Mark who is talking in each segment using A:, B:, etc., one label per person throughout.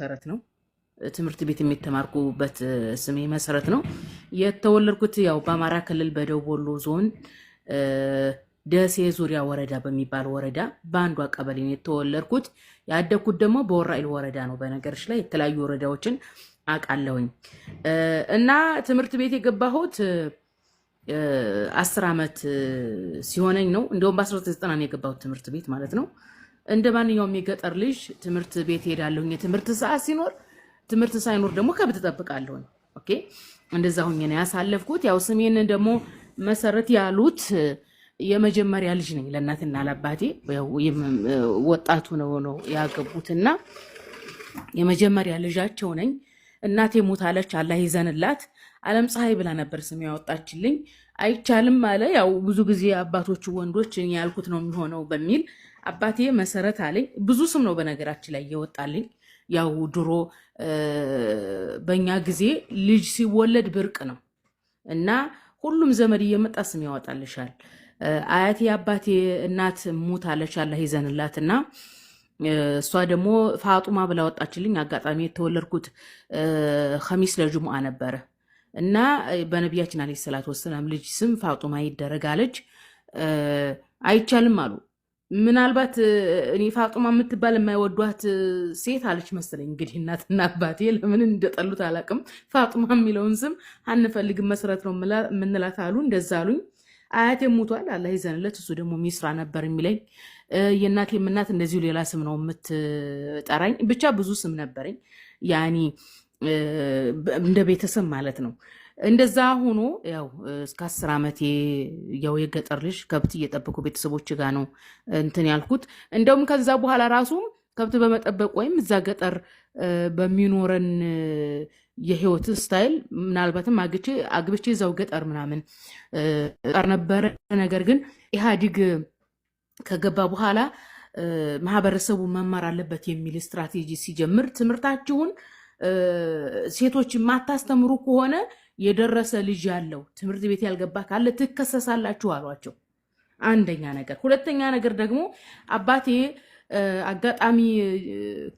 A: መሰረት ነው ትምህርት ቤት የሚተማርኩበት ስሜ መሰረት ነው የተወለድኩት ያው በአማራ ክልል በደቡብ ወሎ ዞን ደሴ ዙሪያ ወረዳ በሚባል ወረዳ በአንዷ ቀበሌ ነው የተወለድኩት ያደግኩት ደግሞ በወራኢል ወረዳ ነው በነገርሽ ላይ የተለያዩ ወረዳዎችን አቃለሁኝ እና ትምህርት ቤት የገባሁት 10 ዓመት ሲሆነኝ ነው እንደውም በ1990 ነው የገባሁት ትምህርት ቤት ማለት ነው እንደ ማንኛውም የገጠር ልጅ ትምህርት ቤት ሄዳለሁኝ የትምህርት ሰዓት ሲኖር ትምህርት ሳይኖር ደግሞ ከብት ተጠብቃለሁኝ ኦኬ እንደዛ ሆኜ ነው ያሳለፍኩት ያው ስሜን ደግሞ መሰረት ያሉት የመጀመሪያ ልጅ ነኝ ለእናትና ለአባቴ ወጣቱ ነው ያገቡትና የመጀመሪያ ልጃቸው ነኝ እናቴ ሞታለች አላህ ይዘንላት ዓለም ፀሐይ ብላ ነበር ስም ያወጣችልኝ አይቻልም አለ ያው ብዙ ጊዜ አባቶቹ ወንዶች እኔ ያልኩት ነው የሚሆነው በሚል አባቴ መሰረት አለኝ ብዙ ስም ነው በነገራችን ላይ ይወጣልኝ ያው ድሮ በእኛ ጊዜ ልጅ ሲወለድ ብርቅ ነው እና ሁሉም ዘመድ እየመጣ ስም ያወጣልሻል አያቴ አባቴ እናት ሞታለች አላህ ይዘንላትና እሷ ደግሞ ፋጡማ ብላ ወጣችልኝ አጋጣሚ የተወለድኩት ኸሚስ ለጁሙአ ነበር እና በነቢያችን አለይሂ ሰላቱ ወሰለም ልጅ ስም ፋጡማ ይደረጋለች አይቻልም አሉ ምናልባት እኔ ፋጡማ የምትባል የማይወዷት ሴት አለች መሰለኝ እንግዲህ እናትና አባቴ ለምን እንደጠሉት አላቅም ፋጡማ የሚለውን ስም አንፈልግም መሰረት ነው ምንላት አሉ እንደዛ አሉኝ አያቴ ሞቷል አላህ ይዘንለት እሱ ደግሞ ሚስራ ነበር የሚለኝ የእናቴም እናት እንደዚሁ ሌላ ስም ነው የምትጠራኝ ብቻ ብዙ ስም ነበረኝ ያኒ እንደ ቤተሰብ ማለት ነው እንደዛ ሆኖ ያው እስከ 10 ዓመት ያው የገጠር ልጅ ከብት እየጠበቁ ቤተሰቦች ጋር ነው እንትን ያልኩት እንደውም ከዛ በኋላ ራሱ ከብት በመጠበቅ ወይም እዛ ገጠር በሚኖረን የህይወት ስታይል ምናልባትም አግብቼ እዛው ገጠር ምናምን ቀር ነበር ነገር ግን ኢህአዲግ ከገባ በኋላ ማህበረሰቡ መማር አለበት የሚል ስትራቴጂ ሲጀምር ትምህርታችሁን ሴቶች ማታስተምሩ ከሆነ የደረሰ ልጅ ያለው ትምህርት ቤት ያልገባ ካለ ትከሰሳላችሁ አሏቸው አንደኛ ነገር ሁለተኛ ነገር ደግሞ አባቴ አጋጣሚ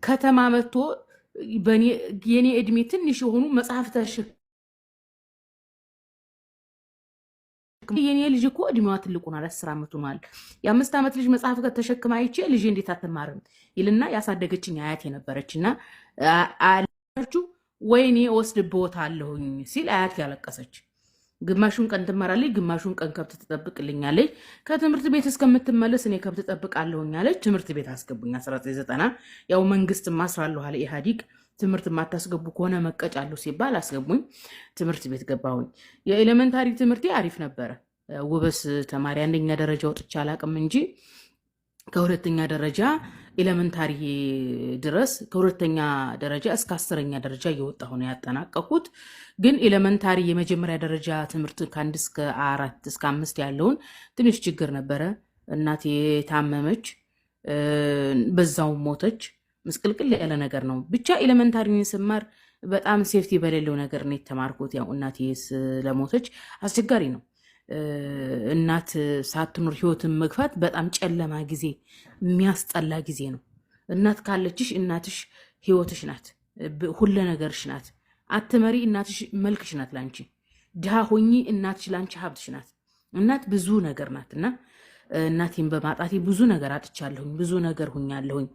A: ከተማ መጥቶ የኔ እድሜ ትንሽ የሆኑ መጽሐፍ የኔ ልጅ እኮ እድሜዋ ትልቁ ነው 10 ዓመቱ ነው የ5 ዓመት ልጅ መጽሐፍ ከተሸክማ አይቼ ልጅ እንዴት አትማርም ይልና ያሳደገችኝ አያቴ ነበረችና አለቹ ወይኔ ወስድብዎታለሁኝ ሲል አያቴ ያለቀሰች ግማሹን ቀን ትማራለች ግማሹን ቀን ከብት ትጠብቅልኛለች ከትምህርት ቤት እስከምትመለስ እኔ ከብት ትጠብቃለሁኝ አለች ትምህርት ቤት አስገቡኝ 1990 ያው መንግስት ማስራለሁ አለ ኢህአዲግ ትምህርት ማታስገቡ ከሆነ መቀጫለሁ ሲባል አስገቡኝ ትምህርት ቤት ገባሁኝ የኤሌመንታሪ ትምህርቴ አሪፍ ነበረ ውበስ ተማሪ አንደኛ ደረጃ ወጥቼ አላቅም እንጂ ከሁለተኛ ደረጃ ኤሌመንታሪ ድረስ ከሁለተኛ ደረጃ እስከ 10ኛ ደረጃ እየወጣሁ ነው ያጠናቀቅኩት ግን ኤሌመንታሪ የመጀመሪያ ደረጃ ትምህርት ከ1 እስከ 4 እስከ 5 ያለውን ትንሽ ችግር ነበረ እናቴ ታመመች በዛው ሞተች ምስቅልቅል ያለ ነገር ነው ብቻ ኤሌመንታሪን ስማር በጣም ሴፍቲ በሌለው ነገር ነው የተማርኩት ያው እናቴ ስለሞተች አስቸጋሪ ነው እናት ሳትኖር ህይወትን መግፋት በጣም ጨለማ ጊዜ የሚያስጠላ ጊዜ ነው እናት ካለችሽ እናትሽ ህይወትሽ ናት ሁሉ ነገርሽ ናት አትመሪ እናትሽ መልክሽ ናት ላንቺ ድሃ ሆኚ እናትሽ ላንቺ ሀብትሽ ናት እናት ብዙ ነገር ናትና እናቴን በማጣቴ ብዙ ነገር አጥቻለሁኝ ብዙ ነገር ሆኛለሁኝ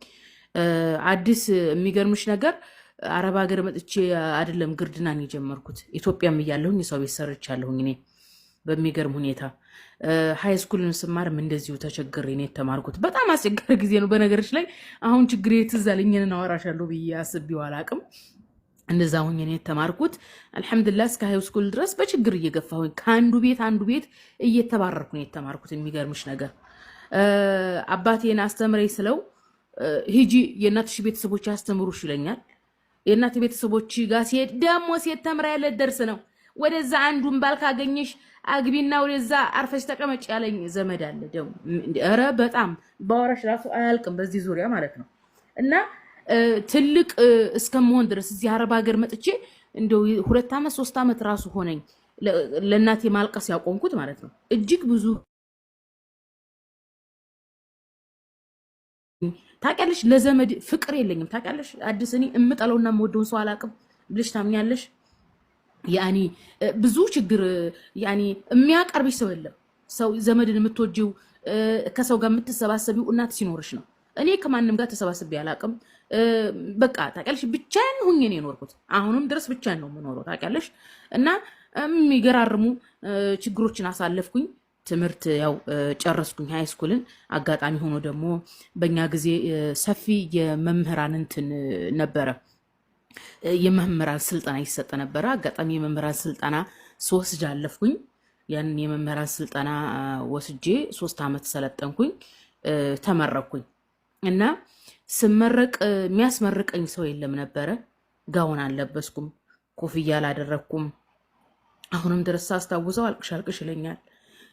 A: አዲስ የሚገርምሽ ነገር አረብ ሀገር መጥቼ አይደለም ግርድናን የጀመርኩት ኢትዮጵያም እያለሁኝ ሰው ቤት ሰርቻለሁኝ እኔ በሚገርም ሁኔታ ሃይ ስኩልን ስማርም እንደዚሁ ተቸግሬ ነው የተማርኩት በጣም አስቸጋሪ ጊዜ ነው በነገርሽ ላይ አሁን ችግሬ ትዛለኝና አወራሻለሁ ብዬ አስቤው አላቅም እንደዛ ሆኜ ነው የተማርኩት አልহামዱሊላህ እስከ ሃይ ስኩል ድረስ በችግር እየገፋሁኝ ከአንዱ ቤት እየተባረርኩ ነው የተማርኩት የሚገርምሽ ነገር አባቴን አስተምረኝ ስለው ሂጂ የእናትሽ ቤተሰቦች ያስተምሩሽ ይለኛል የእናት ቤተሰቦች ጋር ሲሄድ ደሞ ሴት ተምራ ያለ ደርስ ነው ወደዛ አንዱን ባል ካገኘሽ አግቢና ወደዛ አርፈሽ ተቀመጭ ያለኝ ዘመድ አለ ደሞ ኧረ በጣም ባወራሽ ራሱ አያልቅም በዚህ ዙሪያ ማለት ነው እና ትልቅ እስከመሆን ድረስ እዚህ አረብ ሀገር መጥቼ እንደው 2 ዓመት 3 ዓመት ራሱ ሆነኝ ለእናቴ ማልቀስ ያቆምኩት ማለት ነው እጅግ ብዙ ታውቂያለሽ ለዘመድ ፍቅር የለኝም ታውቂያለሽ አዲስ እኔ እምጠለውና የምወደውን ሰው አላውቅም ብለሽ ታምኛለሽ ያኒ ብዙ ችግር ያኒ የሚያቀርብሽ ሰው የለም ሰው ዘመድን የምትወጂው ከሰው ጋር የምትሰባሰቢው እናት ሲኖርሽ ነው እኔ ከማንም ጋር ተሰባስቤ አላውቅም በቃ ታውቂያለሽ ብቻዬን ሆኜ ነው የኖርኩት አሁንም ድረስ ብቻዬን ነው የምኖረው ታውቂያለሽ እና የሚገራርሙ ችግሮችን አሳለፍኩኝ ትምህርት ያው ጨረስኩኝ ሃይ ስኩልን አጋጣሚ ሆኖ ደግሞ በእኛ ጊዜ ሰፊ የመምህራን እንትን ነበረ የመምህራን ስልጠና ይሰጥ ነበረ አጋጣሚ የመምህራን ስልጠና ሶስት አለፍኩኝ ያን የመምህራን ስልጠና ወስጄ 3 አመት ሰለጠንኩኝ ተመረቅኩኝ እና ስመረቅ የሚያስመርቀኝ ሰው የለም ነበረ ጋውን አልለበስኩም ኮፍያ አላደረኩም አሁንም ድረስ አስታውሰው አልቅሽ ይለኛል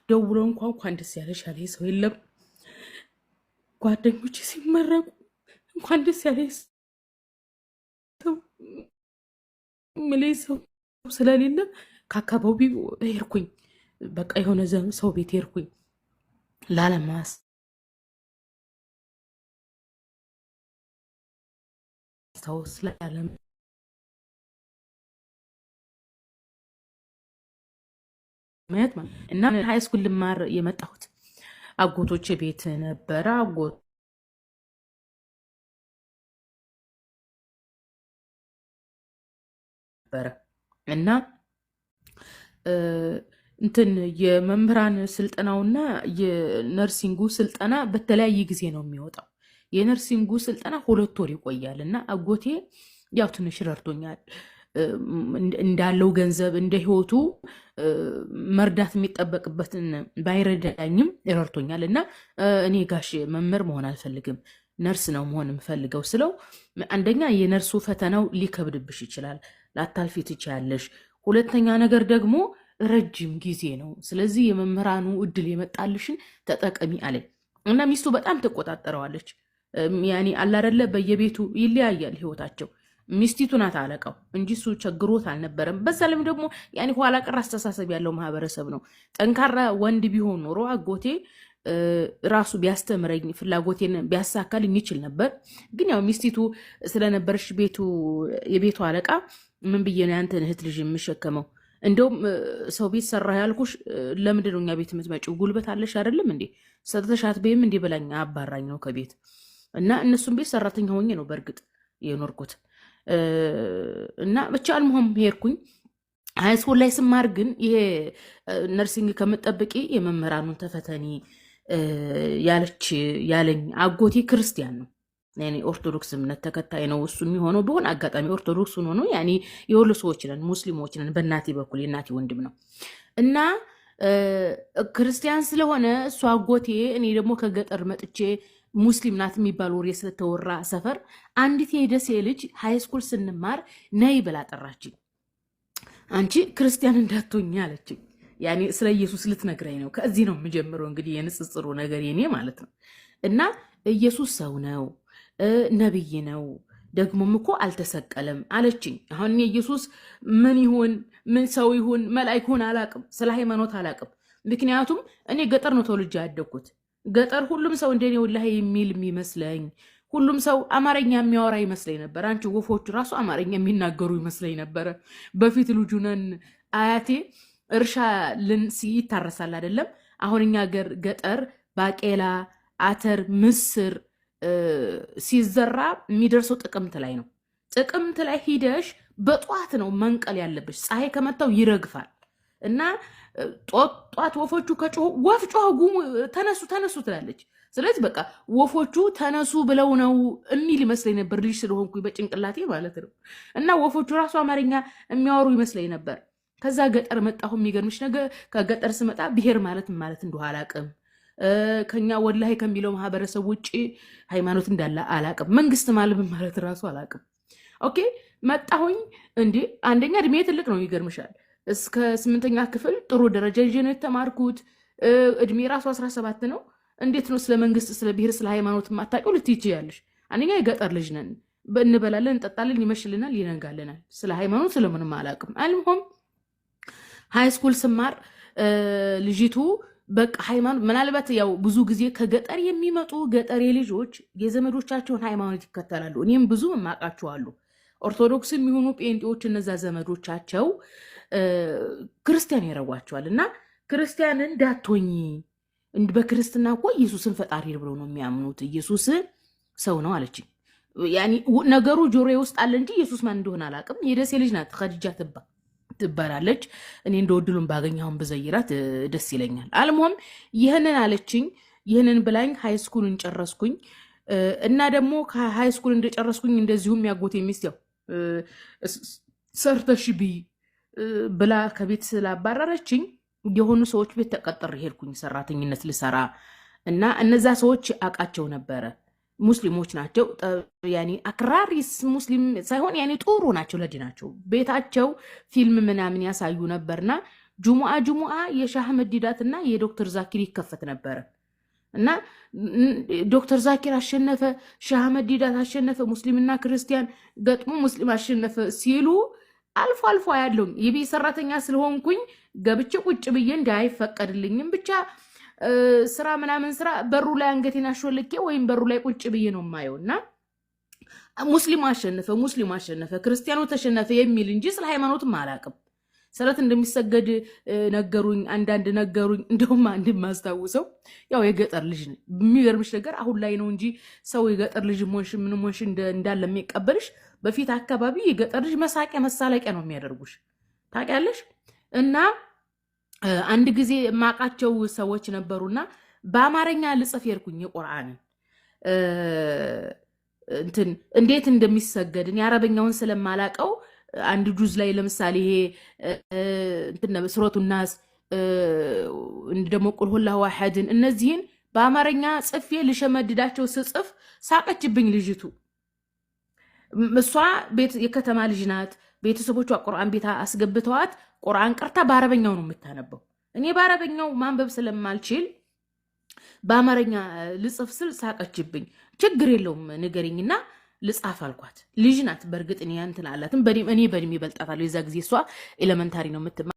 A: ደውሎ እንኳን ደስ ያለሽ ያለኝ ሰው የለም ጓደኞቼ ሲመረቁ እንኳን ደስ ያለሽ ሰው ስለሌለ ከአካባቢው ሄድኩኝ በቃ የሆነ ሰው ቤት ሄድኩኝ ላለማስ ታውስ ለዓለም ማየት እና ሃይ ስኩል ልማር የመጣሁት አጎቶቼ ቤት ነበረ አጎት ነበረ እና እንትን የመምህራን ስልጠናውና የነርሲንጉ ስልጠና በተለያየ ጊዜ ነው የሚወጣው የነርሲንጉ ስልጠና 2 ወር ይቆያል እና አጎቴ ያው ትንሽ ረድቶኛል እንዳለው ገንዘብ እንደ ህይወቱ መርዳት የሚጠበቅበትን ባይረዳኝም ረድቶኛል እና እኔ ጋሽ መምህር መሆን አልፈልግም ነርስ ነው መሆን የምፈልገው ስለው አንደኛ የነርሱ ፈተናው ሊከብድብሽ ይችላል ላታልፊ ትችያለሽ ሁለተኛ ነገር ደግሞ ረጅም ጊዜ ነው ስለዚህ የመምህራኑ እድል የመጣልሽን ተጠቀሚ አለኝ እና ሚስቱ በጣም ተቆጣጣረዋለች ያኒ አላረለ በየቤቱ ይለያያል ህይወታቸው ሚስቲቱ ናት አለቃው እንጂ እሱ ቸግሮት አልነበረም በዛለም ደግሞ ያኒ ኋላ ቀር አስተሳሰብ ያለው ማህበረሰብ ነው ጠንካራ ወንድ ቢሆን ኖሮ አጎቴ ራሱ ቢያስተምረኝ ፍላጎቴን ቢያሳካልኝ ይችል ነበር ግን ያው ሚስቲቱ ስለነበረሽ የቤቱ አለቃ ምን ብዬ ነው ያንተን እህት ልጅ የምሸከመው እንደውም ሰው ቤት ሰራ ያልኩሽ ለምንድን ነው እኛ ቤት የምትመጪው ጉልበት አለሽ አይደለም እንዴ ሰተሻት በይም እንዴ በላኛ አባራኝ ነው ከቤት እና እነሱም ቤት ሰራተኛ ሆኜ ነው በርግጥ የኖርኩት እና ብቻ አልሞም ሄርኩኝ ሃይ ስኩል ላይ ስማር ግን ይሄ ነርሲንግ ከመጠበቂ የመምህራኑን ተፈተኒ ያለኝ አጎቴ ክርስቲያን ነው ያኔ ኦርቶዶክስ እምነት ተከታይ ነው እሱ የሚሆነው በሆነ አጋጣሚ ኦርቶዶክስ ሆኖ ያኔ የሁሉ ሰዎች ነን ሙስሊሞች ነን በእናቴ በኩል የእናቴ ወንድም ነው እና ክርስቲያን ስለሆነ እሱ አጎቴ እኔ ደግሞ ከገጠር መጥቼ ሙስሊም ናት የሚባል ወሬ ስለተወራ ሰፈር አንዲት የደሴ ልጅ ሃይ ስኩል ስንማር ነይ ብላ ጠራችኝ አንቺ ክርስቲያን እንዳትሆኚ አለችኝ ያኔ ስለ ኢየሱስ ልትነግረኝ ነው ከዚህ ነው የምጀምረው እንግዲህ የንጽጽሩ ነገር የኔ ማለት ነው እና ኢየሱስ ሰው ነው ነብይ ነው ደግሞም እኮ አልተሰቀለም አለችኝ አሁን ኢየሱስ ምን ይሁን ምን ሰው ይሁን መላእክት ይሁን አላቅም ስለ ሃይማኖት አላቅም ምክንያቱም እኔ ገጠር ነው ተወልጄ ያደግኩት ገጠር ሁሉም ሰው እንደኔ ወላሂ የሚል የሚመስለኝ ሁሉም ሰው አማርኛ የሚያወራ ይመስለኝ ነበር አንቺ ወፎቹ ራሱ አማርኛ የሚናገሩ ይመስለኝ ነበር በፊት ልጁነን አያቴ እርሻ ይታረሳል አይደለም አሁን እኛ ገጠር ባቄላ አተር ምስር ሲዘራ የሚደርሰው ጥቅምት ላይ ነው ጥቅምት ላይ ሂደሽ በጧት ነው መንቀል ያለብሽ ፀሐይ ከመታው ይረግፋል እና ጧት ወፎቹ ከጮሁ ወፍ ጮሁ ጉሙ ተነሱ ትላለች ስለዚህ በቃ ወፎቹ ተነሱ ብለው ነው የሚል ይመስለኝ ነበር ልጅ ስለሆንኩ በጭንቅላቴ ማለት ነው እና ወፎቹ ራሱ አማርኛ የሚያወሩ ይመስለኝ ነበር ከዛ ገጠር መጣሁ የሚገርምሽ ነገር ከገጠር ስመጣ ብሔር ማለት እንደው አላቅም ከኛ ወላሂ ከሚለው ማህበረሰብ ውጪ ሃይማኖት እንዳለ አላቅም መንግስት ማለት ራሱ አላቅም ኦኬ መጣሁኝ እንዴ አንደኛ እድሜ ትልቅ ነው ይገርምሻል እስከ 8ኛ ክፍል ጥሩ ደረጃ ይዤ ነው የተማርኩት እድሜ ራሱ 17 ነው እንዴት ነው ስለ መንግስት ስለ ብሔር ስለ ሃይማኖት ማታውቂው ልትይጂያለሽ አንደኛ የገጠር ልጅ ነን እንበላለን እንጠጣለን ይመሽልናል ይነጋልናል ስለ ሃይማኖት ስለምንም አላቅም አልሞም ሃይ ስኩል ስማር ልጅቱ በቃ ሃይማኖት ምናልባት ያው ብዙ ጊዜ ከገጠር የሚመጡ ገጠሬ ልጆች የዘመዶቻቸውን ሃይማኖት ይከተላሉ። እኔም ብዙ ማቃቸው አሉ ኦርቶዶክስ የሚሆኑ ጴንጤዎች እነዛ ዘመዶቻቸው ክርስቲያን ያረዋቸዋል እና ክርስቲያን እንዳትሆኚ በክርስትና እኮ ኢየሱስን ፈጣሪ ብለው ነው የሚያምኑት፣ ኢየሱስ ሰው ነው አለችኝ። ያኒ ነገሩ ጆሮዬ ውስጥ አለ እንጂ ኢየሱስ ማን እንደሆነ አላውቅም። የደሴ ልጅ ናት ኸዲጃ ትባላለች። እኔ እንደወድሉን ባገኛውን በዘይራት ደስ ይለኛል። አልሞም ይህንን አለችኝ። ይህንን ብላኝ ሃይስኩልን ጨረስኩኝ እና ደግሞ ከሃይስኩል እንደጨረስኩኝ እንደዚሁም ያጎቴ ሚስት ያው ሰርተሽ ቢ ብላ ከቤት ስላባረረችኝ የሆኑ ሰዎች ቤት ተቀጥሬ ሄድኩኝ ሰራተኝነት ልሰራ እና እነዛ ሰዎች አቃቸው ነበረ። ሙስሊሞች ናቸው። ያኒ አክራሪስ ሙስሊም ሳይሆን ያኒ ጥሩ ናቸው፣ ለዲናቸው ቤታቸው ፊልም ምናምን ያሳዩ ነበርና ጁሙአ የሻህ መዲዳትና የዶክተር ዛኪር ይከፈት ነበር እና ዶክተር ዛኪር አሸነፈ፣ ሻህ መዲዳት አሸነፈ፣ ሙስሊምና ክርስቲያን ገጥሞ ሙስሊም አሸነፈ ሲሉ አልፎ አልፎ ያለው የቤት ሰራተኛ ስለሆንኩኝ ገብቼ ቁጭ ብዬ እንዳይፈቀድልኝም ብቻ ስራ ምናምን ስራ በሩ ላይ አንገቴን አሾልኬ ወይም በሩ ላይ ቁጭ ብዬ ነው የማየው እና ሙስሊሙ አሸነፈ ክርስቲያኑ ተሸነፈ የሚል እንጂ ስለ ሃይማኖትም አላውቅም። ሰላት እንደሚሰገድ ነገሩኝ፣ አንዳንድ ነገሩኝ። እንደውም አንድ ማስታውሰው ያው የገጠር ልጅ ነው። የሚገርምሽ ነገር አሁን ላይ ነው እንጂ ሰው የገጠር ልጅ ሞንሽ ምን ሞንሽ እንዳለ የሚቀበልሽ በፊት አካባቢ የገጠር ልጅ መሳቂያ መሳለቂያ ነው የሚያደርጉሽ ታውቂያለሽ። እና አንድ ጊዜ ማቃቸው ሰዎች ነበሩና በአማርኛ ልጽፍ የርኩኝ የቁርአንን እንትን እንዴት እንደሚሰገድን የአረበኛውን ስለማላቀው አንድ ጁዝ ላይ ለምሳሌ ይሄ እንትን ሱረቱ ናስ እንደሞ ቁል ሁላሁ አሐድን እነዚህን በአማርኛ ጽፌ ልሸመድዳቸው ስጽፍ ሳቀችብኝ ልጅቱ። እሷ ቤት የከተማ ልጅ ናት። ቤተሰቦቿ ቁርአን ቤት አስገብተዋት ቁርአን ቀርታ በአረበኛው ነው የምታነበው። እኔ በአረበኛው ማንበብ ስለማልችል በአማርኛ ልጽፍ ስል ሳቀችብኝ። ችግር የለውም ንገሪኝና ልጻፍ አልኳት። ልጅ ናት በእርግጥ እኔ እንትን አላትም። እኔ በእድሜ በልጣታለሁ። የዛ ጊዜ እሷ ኤሌመንታሪ ነው የምትማ